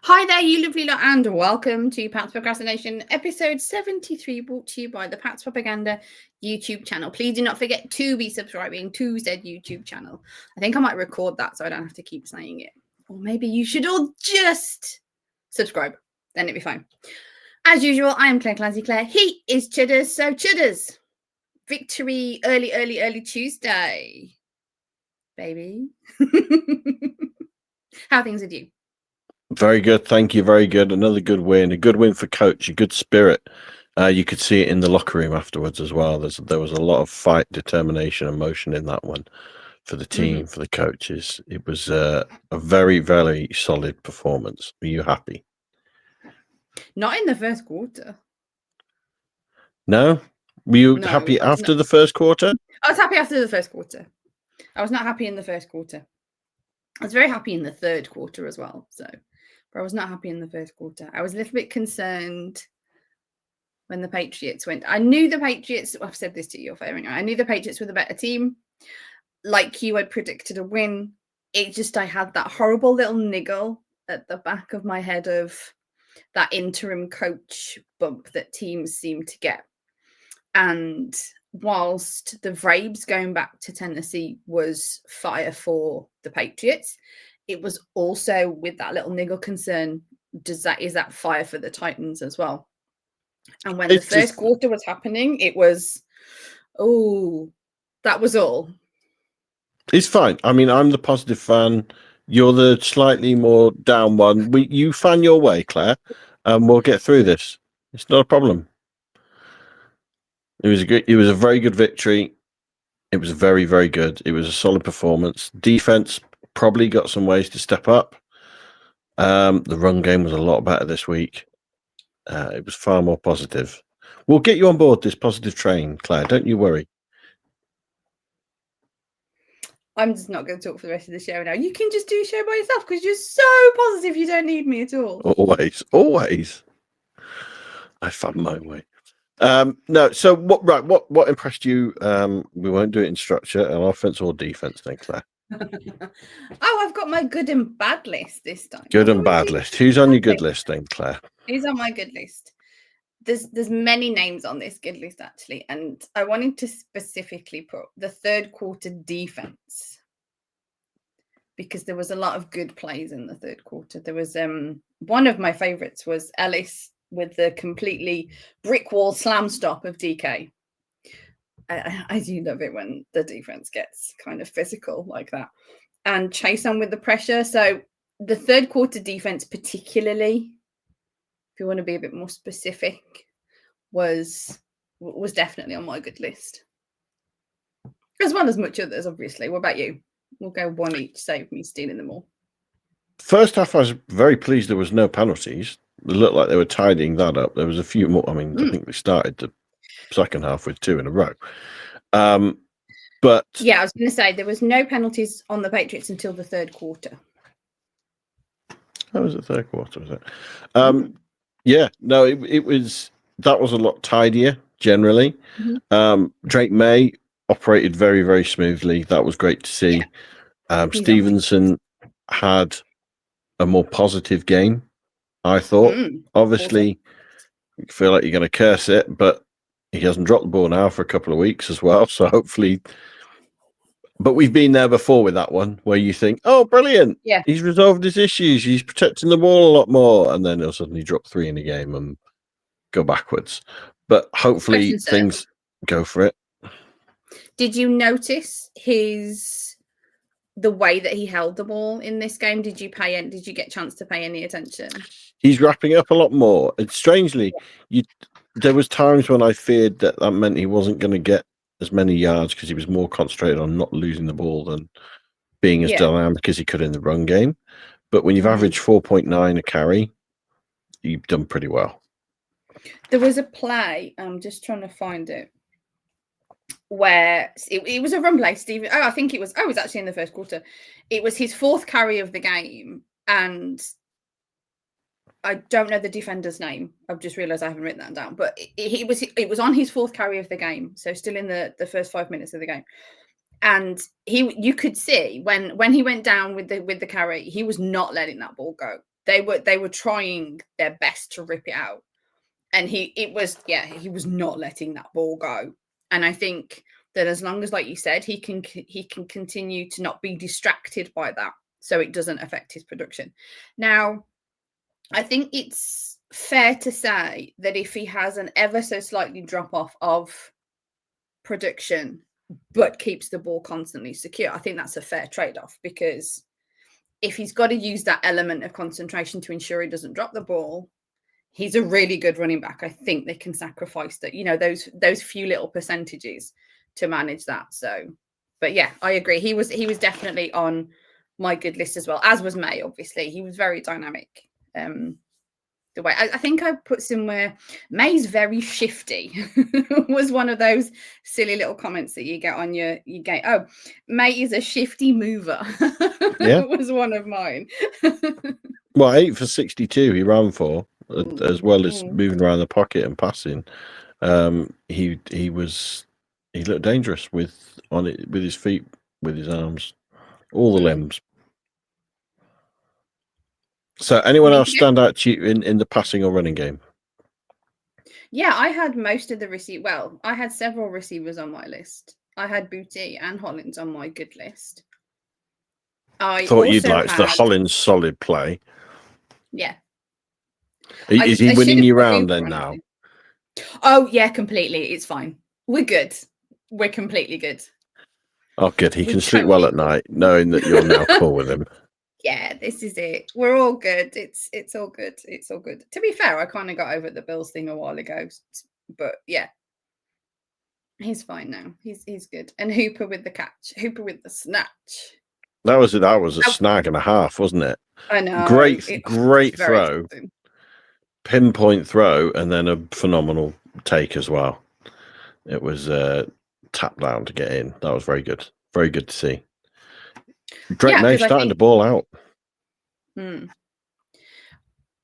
Hi there, you lovely lot, and welcome to Pat's Procrastination, episode 73, brought to you by the Pat's Propaganda YouTube channel. Please do not forget to be subscribing to said YouTube channel. I think I might record that so I don't have to keep saying it. Or maybe you should all just subscribe, then it'll be fine. As usual, I am Clazzy Clare. He is Chudders. So Chudders, victory early Tuesday, baby. How are things with you? Very good, thank you. Very good. Another good win. A good win for coach. A good spirit. You could see it in the locker room afterwards as well. There was a lot of fight, determination, emotion in that one for the team, for the coaches. It was a very, very solid performance. Were you happy? Not in the first quarter. No? Were you happy after the first quarter? I was happy after the first quarter. I was not happy in the first quarter. I was very happy in the third quarter as well. But I was not happy in the first quarter. I was a little bit concerned when the Patriots went. I knew the Patriots, I've said this to you, I knew the Patriots were the better team. Like you had predicted a win. It just, I had that horrible little niggle at the back of my head of that interim coach bump that teams seem to get. And whilst the Vrabes going back to Tennessee was fire for the Patriots, it was also with that little niggle concern, is that fire for the Titans as well? And when the first quarter was happening, it was, that was all. It's fine. I mean, I'm the positive fan. You're the slightly more down one. You fan your way, Claire, and we'll get through this. It's not a problem. It was a very good victory. It was very, very good. It was a solid performance. Defense probably got some ways to step up. The run game was a lot better this week. It was far more positive. We'll get you on board this positive train, Claire. Don't you worry. I'm just not going to talk for the rest of the show now. You can just do a show by yourself because you're so positive you don't need me at all. Always. I found my way. No, so what impressed you? We won't do it in structure, an offense or defense then, Claire. I've got my good and bad list this time. Good and bad list. Who's on your good list then, Claire? Who's on my good list? There's many names on this good list actually, and I wanted to specifically put the third quarter defense because there was a lot of good plays in the third quarter. There was one of my favorites was Ellis with the completely brick wall slam stop of DK. I do love it when the defense gets kind of physical like that, and chase on with the pressure. So the third quarter defense, particularly, if you want to be a bit more specific, was definitely on my good list, as well as much others, obviously. What about you? We'll go one each, save me stealing them all. First half, I was very pleased there was no penalties. It looked like they were tidying that up. There was a few more. I mean, I think they started the second half with 2 in a row. But yeah, I was going to say there was no penalties on the Patriots until the third quarter. That was the third quarter, was it? Yeah, no, that was a lot tidier generally. Drake May operated very, very smoothly. That was great to see. Stevenson had a more positive game, I thought. Obviously, you feel like you're going to curse it, but he hasn't dropped the ball now for a couple of weeks as well. So hopefully, but we've been there before with that one where you think, oh, brilliant. Yeah. He's resolved his issues. He's protecting the ball a lot more. And then he'll suddenly drop 3 in a game and go backwards. But hopefully things go for it. Did you notice the way that he held the ball in this game? Did you get a chance to pay any attention? He's wrapping up a lot more. And strangely, there was times when I feared that meant he wasn't going to get as many yards because he was more concentrated on not losing the ball than being as dynamic as he could in the run game. But when you've averaged 4.9 a carry, you've done pretty well. There was a play, I'm just trying to find it, where it was a run play, Stephen. I think it was actually in the first quarter. It was his 4th carry of the game, and I don't know the defender's name. I've just realized I haven't written that down, but it was on his 4th carry of the game, so still in the first 5 minutes of the game. And you could see when he went down with the carry, he was not letting that ball go. They were trying their best to rip it out, and he was not letting that ball go. And I think that as long as, like you said, he can continue to not be distracted by that, so it doesn't affect his production. Now, I think it's fair to say that if he has an ever so slightly drop off of production, but keeps the ball constantly secure, I think that's a fair trade-off, because if he's got to use that element of concentration to ensure he doesn't drop the ball, he's a really good running back. I think they can sacrifice that, those few little percentages to manage that. So, but yeah, I agree. He was definitely on my good list as well, as was May. Obviously, he was very dynamic. The way I think I put somewhere, May's very shifty was one of those silly little comments that you get on your game. Oh, May is a shifty mover. Yeah, was one of mine. Well, 8 for 62 he ran for, as well as moving around the pocket and passing. He looked dangerous with his feet, with his arms, all the limbs. So, anyone else stand out to you in the passing or running game? Yeah, I had most of the receive. Well, I had several receivers on my list. I had Booty and Hollins on my good list. I thought you'd like the Hollins solid play. Yeah. Is he winning you round then now? Oh, yeah, completely. It's fine. We're good. We're completely good. Oh, good. He can sleep well at night, knowing that you're now cool with him. Yeah, this is it. We're all good. It's all good. It's all good. To be fair, I kind of got over the Bills thing a while ago, but yeah, he's fine now. He's good. And Hooper with the catch. Hooper with the snatch. That was a snag and a half, wasn't it? I know. Great throw. Exciting. Pinpoint throw, and then a phenomenal take as well. It was tap down to get in. That was very good. Very good to see. Drake May starting to ball out.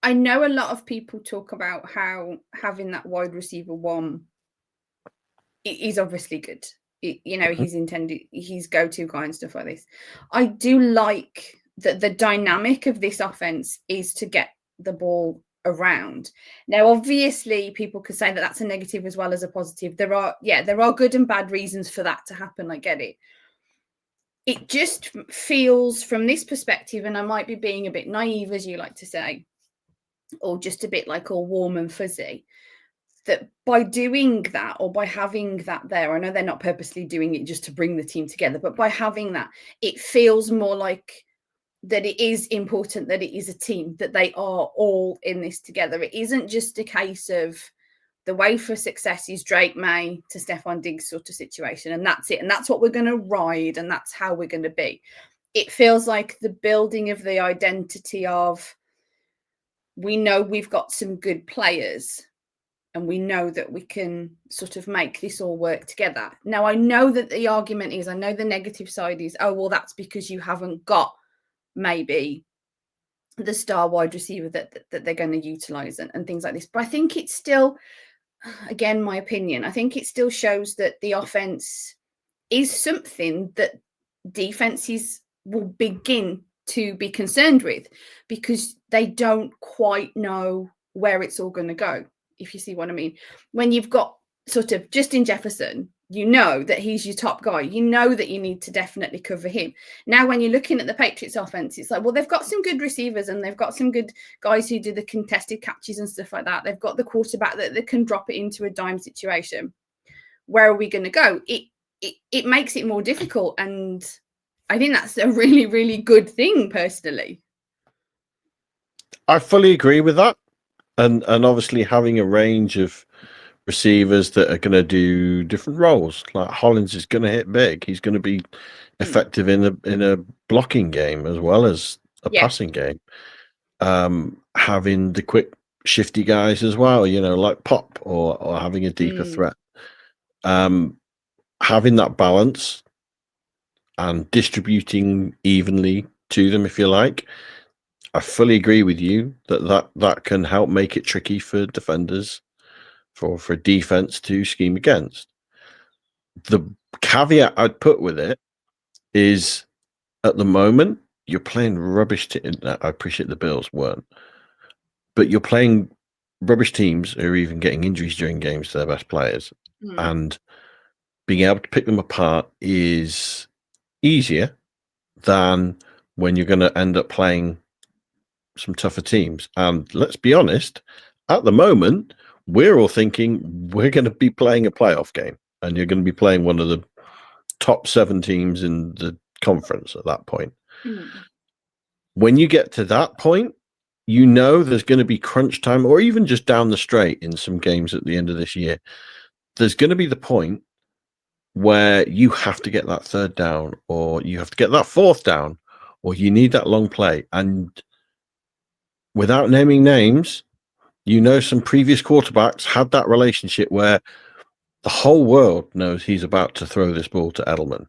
I know a lot of people talk about how having that wide receiver one is obviously good. He's go-to guy and stuff like this. I do like that the dynamic of this offense is to get the ball around. Now, obviously, people could say that that's a negative as well as a positive. There are good and bad reasons for that to happen. I get it. It just feels from this perspective, and I might be being a bit naive, as you like to say, or just a bit like all warm and fuzzy, that by doing that or by having that there, I know they're not purposely doing it just to bring the team together, but by having that, it feels more like that it is important that it is a team, that they are all in this together. It isn't just a case of the way for success is Drake May to Stephon Diggs sort of situation, and that's it. And that's what we're going to ride, and that's how we're going to be. It feels like the building of the identity of, we know we've got some good players and we know that we can sort of make this all work together. Now, I know that the argument is, I know the negative side is, oh, well, that's because you haven't got maybe the star wide receiver that they're going to utilize and things like this. But I think it's still, again, my opinion, I think it still shows that the offense is something that defenses will begin to be concerned with, because they don't quite know where it's all going to go, if you see what I mean. When you've got sort of Justin Jefferson, you know that he's your top guy. You know that you need to definitely cover him. Now, when you're looking at the Patriots offense, it's like, well, they've got some good receivers and they've got some good guys who do the contested catches and stuff like that. They've got the quarterback that can drop it into a dime situation. Where are we going to go? It makes it more difficult, and I think that's a really, really good thing, personally. I fully agree with that. And obviously having a range of receivers that are going to do different roles. Like Hollins is going to hit big. He's going to be effective in a blocking game as well as a passing game. Having the quick, shifty guys as well, like Pop or having a deeper threat. Having that balance and distributing evenly to them, if you like. I fully agree with you that can help make it tricky for defenders, for defense to scheme against. The caveat I'd put with it is, at the moment, you're playing rubbish. I appreciate the Bills weren't, but you're playing rubbish teams who are even getting injuries during games to their best players, and being able to pick them apart is easier than when you're going to end up playing some tougher teams. And let's be honest, at the moment, we're all thinking we're going to be playing a playoff game, and you're going to be playing one of the top 7 teams in the conference at that point. When you get to that point, you know there's going to be crunch time, or even just down the straight in some games at the end of this year. There's going to be the point where you have to get that 3rd down, or you have to get that 4th down, or you need that long play. And without naming names, you know, some previous quarterbacks had that relationship where the whole world knows he's about to throw this ball to Edelman.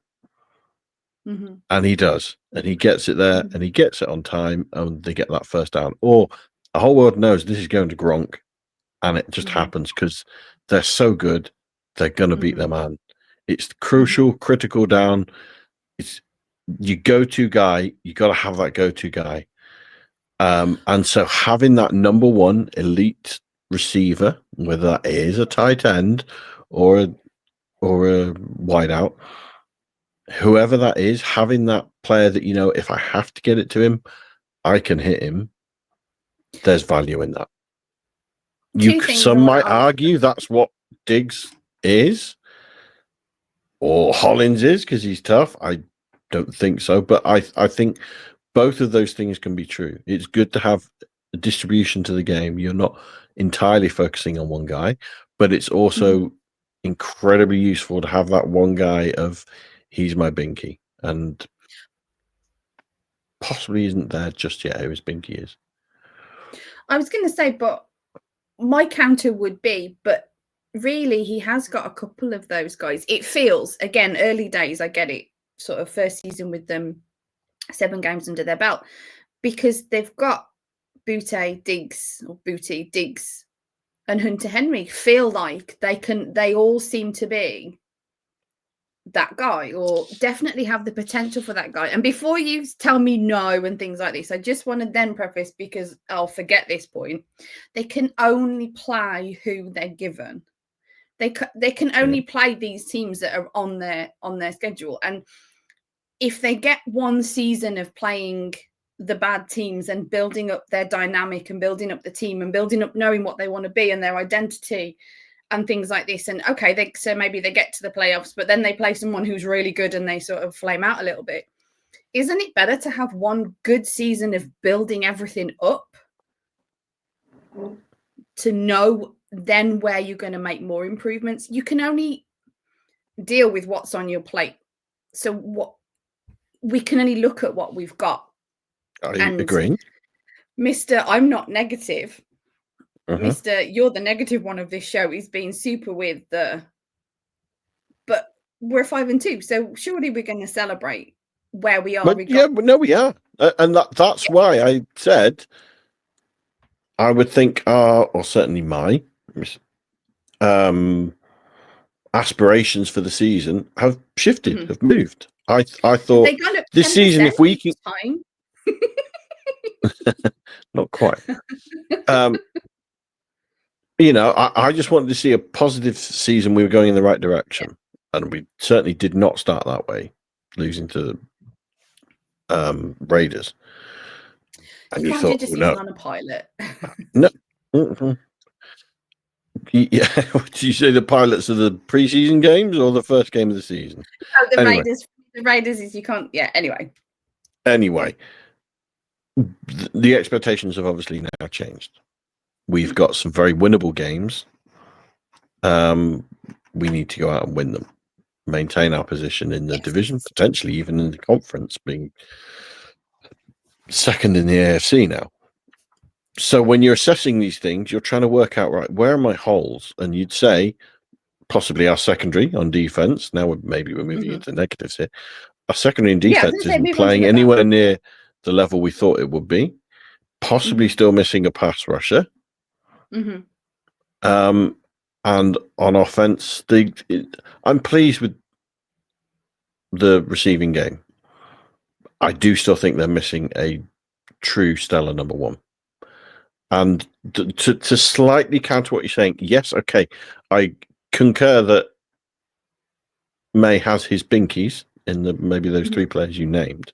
And he does. And he gets it there, and he gets it on time, and they get that 1st down. Or the whole world knows this is going to Gronk, and it just happens because they're so good, they're going to beat their man. It's crucial, critical down. It's your go-to guy. You got to have that go-to guy. And so having that number 1 elite receiver, whether that is a tight end or a wideout, whoever that is, having that player that, you know, if I have to get it to him, I can hit him. There's value in that. Some might argue that's what Diggs is, or Hollins is, because he's tough. I don't think so, but I think both of those things can be true. It's good to have a distribution to the game. You're not entirely focusing on one guy, but it's also incredibly useful to have that one guy of he's my binky, and possibly isn't there just yet who his binky is. I was going to say, but my counter would be, but really he has got a couple of those guys. It feels, again, early days, I get it, sort of first season with them, 7 games under their belt, because they've got Booty, Diggs, and Hunter Henry feel like they all seem to be that guy, or definitely have the potential for that guy. And before you tell me no and things like this, I just want to then preface, because I'll forget this point, they can only play who they're given. They can only play these teams that are on their schedule. And if they get one season of playing the bad teams and building up their dynamic and building up the team and building up knowing what they want to be and their identity and things like this, and okay, so maybe they get to the playoffs, but then they play someone who's really good and they sort of flame out a little bit. Isn't it better to have one good season of building everything up to know then where you're going to make more improvements? You can only deal with what's on your plate. So we can only look at what we've got. I agree. Mr. I'm not negative. Mr. You're the negative one of this show. He's been super with but we're 5-2, so surely we're going to celebrate where we are. But yeah, no, we are, and that's why I said I would think or certainly my aspirations for the season have shifted, have moved. I thought this season, if we can, not quite. You know, I just wanted to see a positive season. We were going in the right direction, and we certainly did not start that way, losing to Raiders. And you can't do just on a pilot. No. Yeah, did you say the pilots of the preseason games or the first game of the season? Oh, the Raiders is you can't. Yeah. Anyway, the expectations have obviously now changed. We've got some very winnable games. We need to go out and win them, maintain our position in the division, potentially even in the conference, being second in the AFC now. So when you're assessing these things, you're trying to work out, right, where are my holes? And you'd say possibly our secondary on defense. Now maybe we're moving into negatives here. Our secondary and defense isn't playing anywhere near the level we thought it would be. Possibly still missing a pass rusher. And on offense, I'm pleased with the receiving game. I do still think they're missing a true stellar number one. And to slightly counter what you're saying, yes, okay, I concur that May has his binkies in maybe those three players you named.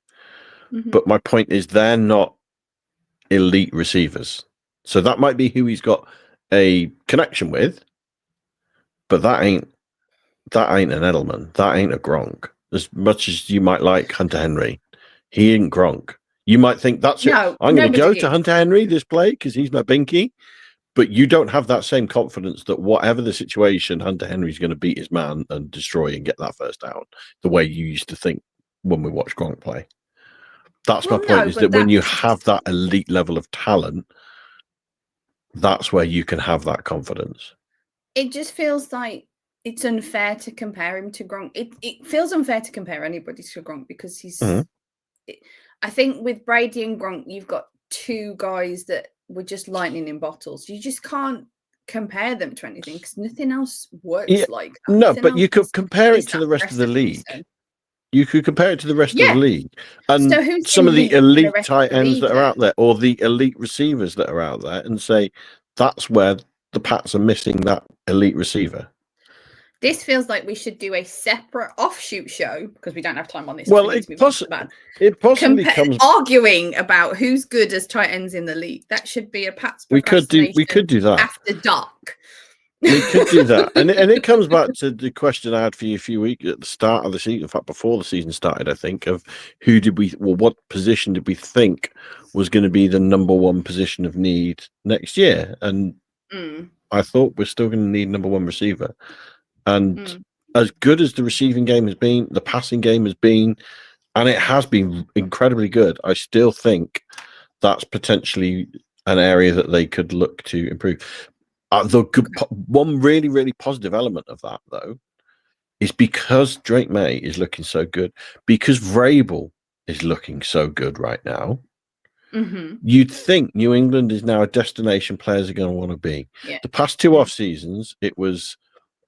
But my point is they're not elite receivers. So that might be who he's got a connection with, but that ain't an Edelman. That ain't a Gronk. As much as you might like Hunter Henry, he ain't Gronk. You might think that's it. I'm going to go to Hunter Henry this play because he's my binky. But you don't have that same confidence that whatever the situation, Hunter Henry's going to beat his man and destroy and get that first down, the way you used to think when we watched Gronk play. That's my point, is that when you have that elite level of talent, that's where you can have that confidence. It just feels like it's unfair to compare him to Gronk. It feels unfair to compare anybody to Gronk because he's... I think with Brady and Gronk, you've got two guys that were just lightning in bottles. You just can't compare them to anything because nothing else works like that. No, but you could compare it to the rest of the league. You could compare it to the rest of the league. And so some of the elite tight ends that are out there, or the elite receivers that are out there, and say that's where the Pats are missing that elite receiver. This feels like we should do a separate offshoot show because we don't have time on this. Well, it possibly comes arguing about who's good as tight ends in the league. That should be a Pat's Procrastination. We could do that after dark. We could do that, and it comes back to the question I had for you a few weeks at the start of the season. In fact, before the season started, I think of what position did we think was going to be the number one position of need next year, and I thought we're still going to need number one receiver. And as good as the receiving game has been, the passing game has been, and it has been incredibly good, I still think that's potentially an area that they could look to improve. One really, really positive element of that, though, is because Drake May is looking so good, because Vrabel is looking so good right now, you'd think New England is now a destination players are going to want to be. The past two off seasons, it was,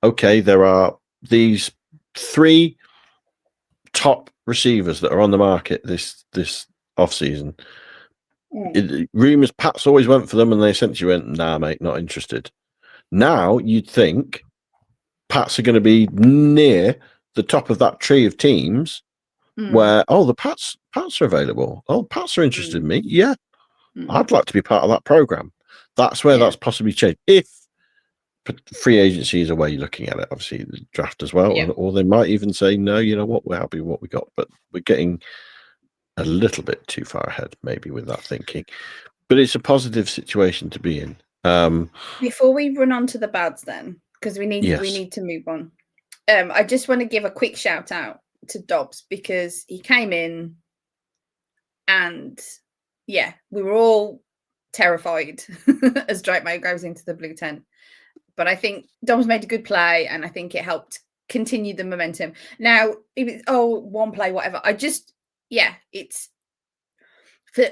okay, there are these three top receivers that are on the market this off season. Rumors, Pats always went for them, and they essentially went, "Nah, mate, not interested." Now you'd think Pats are going to be near the top of that tree of teams, where the Pats are available. Oh, Pats are interested in me. Yeah, I'd like to be part of that program. That's where that's possibly changed. If free agency is a way you're looking at it, obviously the draft as well, or they might even say, no, you know what, we're happy with what we got, but we're getting a little bit too far ahead maybe with that thinking. But it's a positive situation to be in. Before we run on to the bads then, because we need to move on, I just want to give a quick shout out to Dobbs, because he came in and we were all terrified as Drake May goes into the blue tent. But I think Dom's made a good play, and I think it helped continue the momentum. Now, if it's, one play, whatever. It's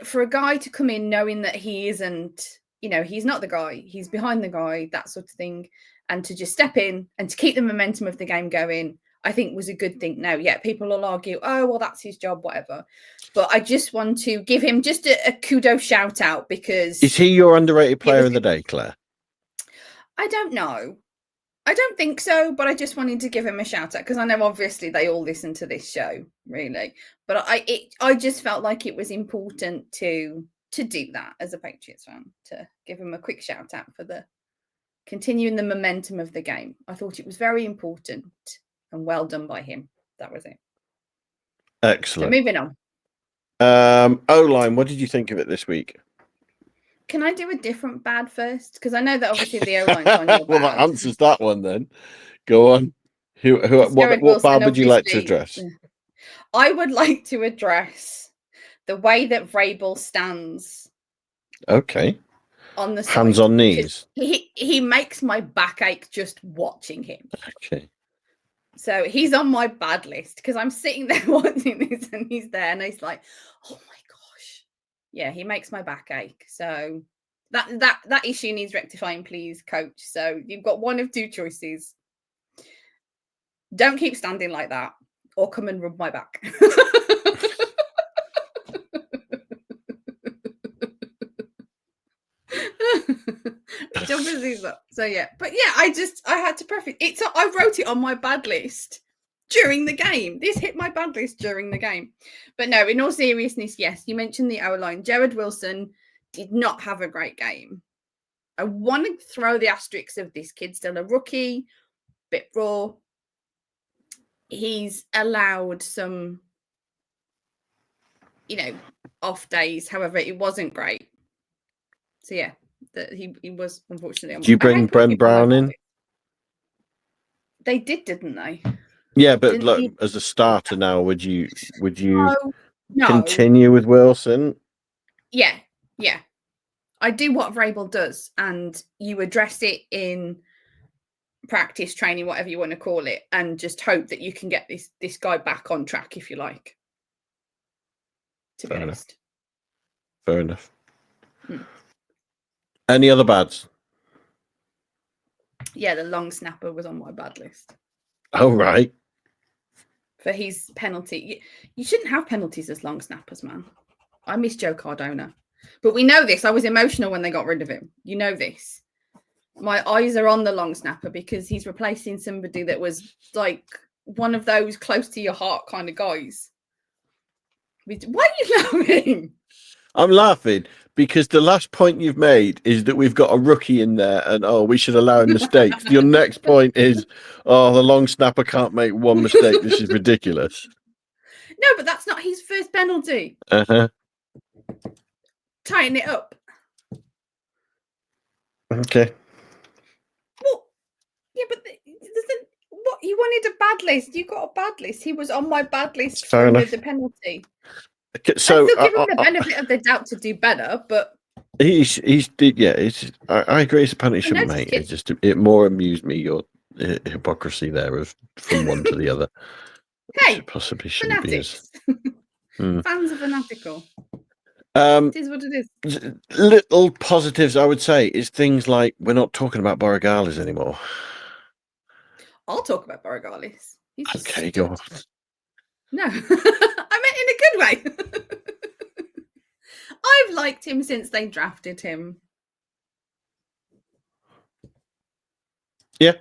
for a guy to come in knowing that he isn't, he's not the guy, he's behind the guy, that sort of thing, and to just step in and to keep the momentum of the game going, I think was a good thing. Now, people will argue, oh, well, that's his job, whatever. But I just want to give him just a kudos shout out, because... Is he your underrated player of the day, Claire? I don't know. I don't think so, but I just wanted to give him a shout out because I know obviously they all listen to this show, really. But I just felt like it was important to do that as a Patriots fan, to give him a quick shout out for the continuing the momentum of the game. I thought it was very important and well done by him. That was it. Excellent. So moving on. O-line, what did you think of it this week? Can I do a different bad first? Because I know that obviously the O-line's on your bad. Well, that answers that one then. Go on. What bad would you like to address? I would like to address the way that Vrabel stands. Okay. On the side. Hands on knees. He makes my back ache just watching him. Okay. So he's on my bad list because I'm sitting there watching this and he's there and he's like, oh my gosh. Yeah, he makes my back ache. So that issue needs rectifying, please, coach. So you've got one of two choices. Don't keep standing like that or come and rub my back. So yeah, but yeah, I had to preface it. I wrote it on my bad list during the game. This hit my bad list during the game. But no, in all seriousness, yes, you mentioned the O-line. Jared Wilson did not have a great game. I want to throw the asterisks of this kid, still a rookie, bit raw. He's allowed some, off days. However, it wasn't great. So yeah, that he was unfortunately. Do you bring Brent Brown in? They didn't they? Yeah, but look, as a starter now, would you No. continue with Wilson? Yeah. I do what Vrabel does, and you address it in practice, training, whatever you want to call it, and just hope that you can get this guy back on track, if you like. To be honest. Fair enough. Any other bads? Yeah, the long snapper was on my bad list. Oh, right. For his penalty. You shouldn't have penalties as long snappers, man. I miss Joe Cardona. But we know this. I was emotional when they got rid of him. You know this. My eyes are on the long snapper because he's replacing somebody that was like one of those close to your heart kind of guys. Why are you laughing? I'm laughing because the last point you've made is that we've got a rookie in there and, we should allow him mistakes. Your next point is, the long snapper can't make one mistake. This is ridiculous. No, but that's not his first penalty. Uh-huh. Tighten it up. Okay. Well, yeah, but what you wanted a bad list. You got a bad list. He was on my bad list for the penalty. Okay, so I still give him the benefit of the doubt to do better, but I agree. It's a penalty shouldn't make. It more amused me your hypocrisy there from one to the other. Hey, possibly shouldn't fanatics. be Fans are fanatical. It is what it is. Little positives, I would say, is things like we're not talking about Borregales anymore. I'll talk about Borregales. Okay, go on. No, I meant in a good way. I've liked him since they drafted him. Yeah,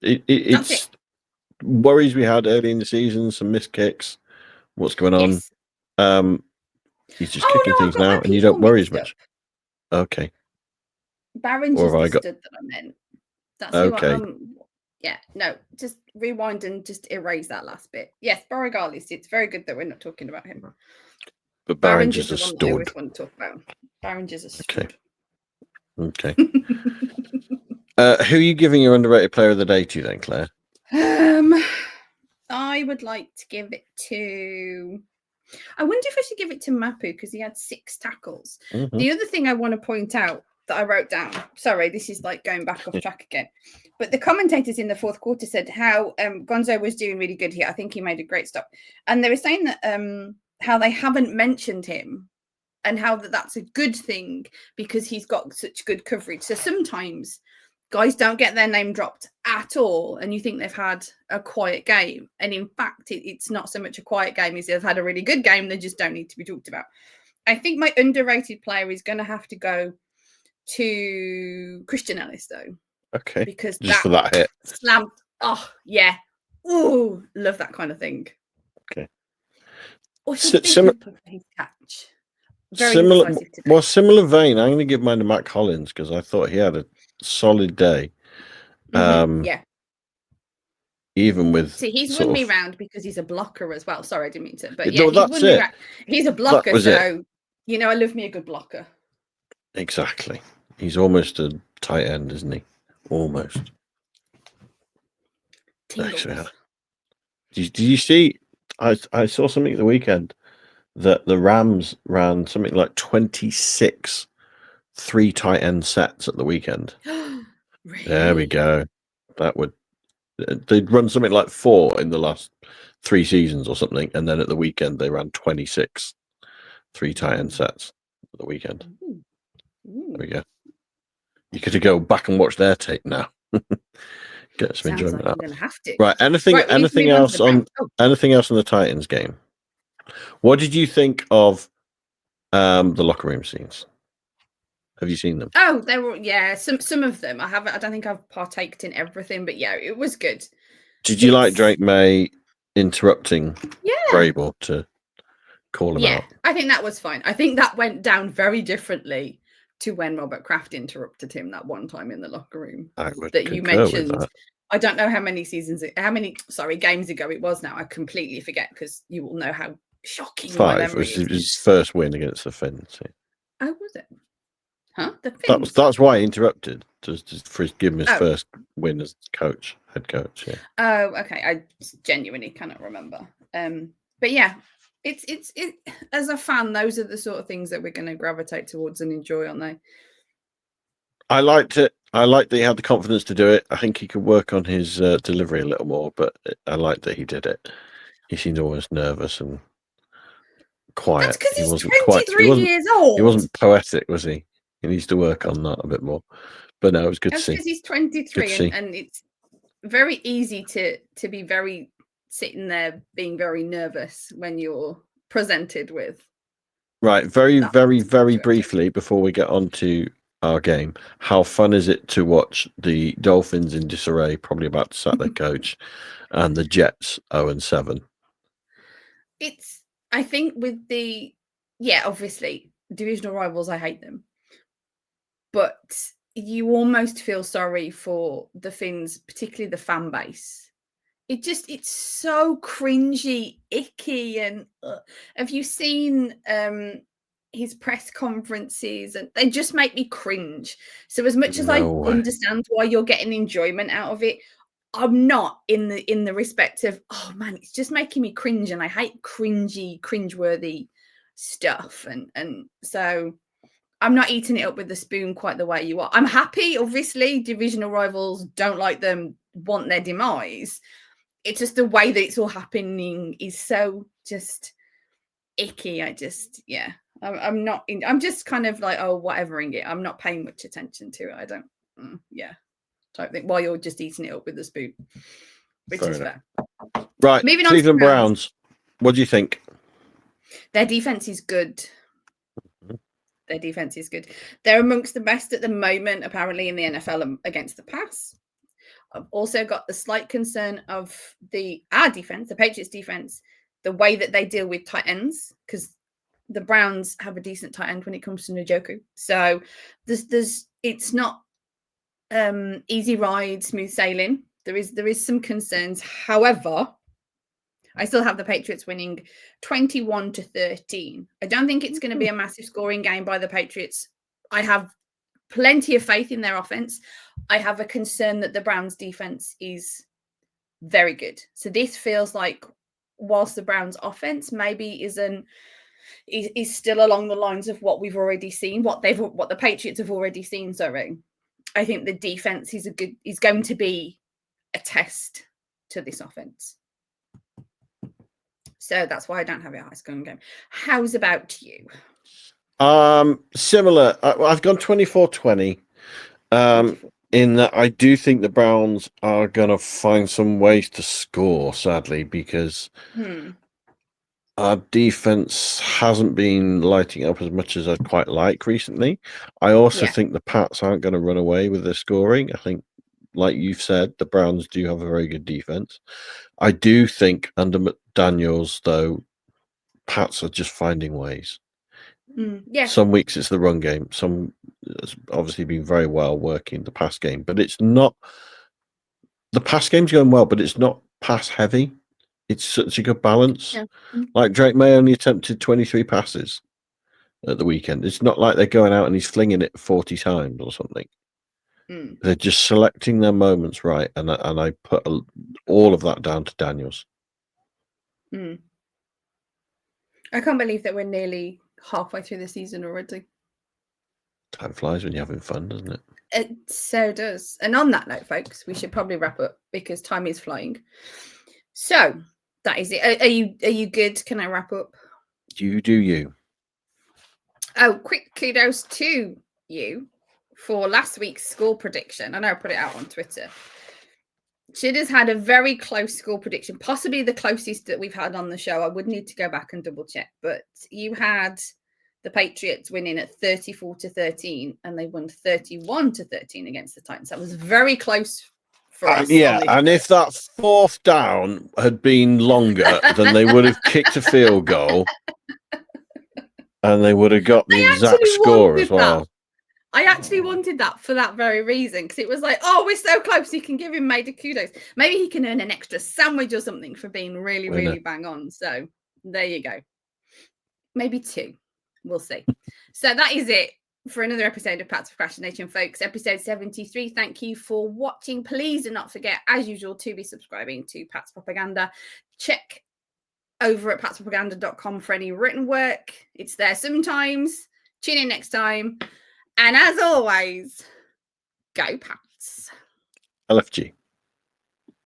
it's worries we had early in the season, some missed kicks. What's going on? Yes. He's just kicking things now, and you don't worry as much. Okay. Barron's just the stud that I meant. That's okay. Yeah, no, just rewind and just erase that last bit. Yes, Borregales, it's very good that we're not talking about him. But Barron's is a stud. I always want to talk about. Barron's is a stud. Okay. Who are you giving your underrated player of the day to then, Claire? I would like to give it to... I wonder if I should give it to Mapu because he had 6 tackles. Mm-hmm. The other thing I want to point out that I wrote down, sorry, this is like going back off track again, but the commentators in the fourth quarter said how Gonzo was doing really good here. I think he made a great stop. And they were saying that how they haven't mentioned him and how that's a good thing because he's got such good coverage. So sometimes guys don't get their name dropped at all and you think they've had a quiet game. And in fact, it's not so much a quiet game as they've had a really good game. They just don't need to be talked about. I think my underrated player is going to have to go to Christian Ellis, though. Okay. Because just for that hit. Slammed. Oh, yeah. Ooh, love that kind of thing. Okay. Similar his catch. Similar vein. I'm going to give mine to Matt Collins because I thought he had a solid day. Yeah. Even with he's won me round because he's a blocker as well. Sorry, I didn't mean to, but yeah, he's won me round. He's a blocker, so I love me a good blocker. Exactly. He's almost a tight end, isn't he? Almost. Actually, did you see? I saw something at the weekend that the Rams ran something like 26 3 tight end sets at the weekend. Really? There we go. They'd run something like 4 in the last 3 seasons or something, and then at the weekend they ran 26 3 tight end sets at the weekend. There we go. You could go back and watch their tape now. Get some enjoyment out. I'm gonna have to. Right. Anything else on the Titans game? What did you think of the locker room scenes? Have you seen them? Oh, they were, yeah, some of them. I don't think I've partaked in everything, but yeah, it was good. Did you like Drake May interrupting Vrabel to call him out? I think that was fine. I think that went down very differently to when Robert Kraft interrupted him that one time in the locker room I would that you concur with mentioned. that. I don't know how many games ago it was now. I completely forget because you will know how shocking my 5 memory was is. his first win against the Finns. Yeah. Oh, was it? Huh? The Finns? That's why he interrupted, just for giving his Oh. first win as head coach. Yeah. Oh, okay. I genuinely cannot remember. But yeah, it's as a fan, those are the sort of things that we're going to gravitate towards and enjoy, aren't they? I liked it. I liked that he had the confidence to do it. I think he could work on his delivery a little more, but I liked that he did it. He seemed almost nervous and quiet. That's because He he's wasn't 23 years old. He wasn't poetic, was he? He needs to work on that a bit more. But no, it was good to see. That's because he's 23, and it's very easy to be very sitting there being very nervous when you're presented with. Right, very, very, very briefly before we get on to our game, how fun is it to watch the Dolphins in disarray, probably about to sack their coach, and the Jets 0-7? It's, I think, with obviously divisional rivals, I hate them, but you almost feel sorry for the Finns, particularly the fan base. It's so cringy, icky, and have you seen his press conferences? And they just make me cringe. So as much as I understand why you're getting enjoyment out of it, I'm not in the respect of, oh man, it's just making me cringe, and I hate cringeworthy stuff, and so I'm not eating it up with the spoon quite the way you are. I'm happy, obviously, divisional rivals, don't like them, want their demise. It's just the way that it's all happening is so just icky. I'm not in, I'm just kind of like, oh, whatevering it. I'm not paying much attention to it. I don't think, while you're just eating it up with the spoon, which is fair. Right, moving on Cleveland to Browns. What do you think? Their defense is good. Their defense is good. They're amongst the best at the moment, apparently, in the NFL against the pass. I've also got the slight concern of our defense, the Patriots defense, the way that they deal with tight ends, because the Browns have a decent tight end when it comes to Njoku. So it's not easy ride, smooth sailing. There is some concerns. However, I still have the Patriots winning 21-13. I don't think it's going to be a massive scoring game by the Patriots. I have plenty of faith in their offense. I have a concern that the Browns defense is very good. So this feels like, whilst the Browns offense maybe is still along the lines of what we've already seen, what the Patriots have already seen, sorry, I think the defense is going to be a test to this offense. So that's why I don't have a high scoring game. How's about you? Similar. I've gone 24-20. In that I do think the Browns are going to find some ways to score, sadly, because our defense hasn't been lighting up as much as I'd quite like recently. I also think the Pats aren't going to run away with their scoring. I think, like you've said, the Browns do have a very good defense. I do think under McDaniels, though, Pats are just finding ways. Some weeks it's the run game. Some it's obviously been very well working the pass game, but it's not. The pass game's going well, but it's not pass heavy. It's such a good balance. Yeah. Like Drake May only attempted 23 passes at the weekend. It's not like they're going out and he's flinging it 40 times or something. They're just selecting their moments right, and I put all of that down to Daniels. I can't believe that we're nearly halfway through the season already. Time flies when you're having fun, doesn't it? It so does. And on that note, folks, we should probably wrap up because time is flying. So that is it. Are you good? Can I wrap up? You do you. Oh, quick kudos to you for last week's score prediction. I know I put it out on Twitter. Chudders had a very close score prediction, possibly the closest that we've had on the show. I would need to go back and double check, but you had the Patriots winning at 34-13, and they won 31-13 against the Titans. That was very close for us. Yeah, and if that fourth down had been longer, then they would have kicked a field goal, and they would have got the exact score as well. That. I actually wanted that for that very reason, because it was like, oh, we're so close. You can give him major kudos. Maybe he can earn an extra sandwich or something for being really, really bang on. So there you go. Maybe 2. We'll see. So that is it for another episode of Pat's Procrastination, folks. Episode 73. Thank you for watching. Please do not forget, as usual, to be subscribing to Pat's Propaganda. Check over at patspropaganda.com for any written work. It's there sometimes. Tune in next time. And as always, go Pats. LFG.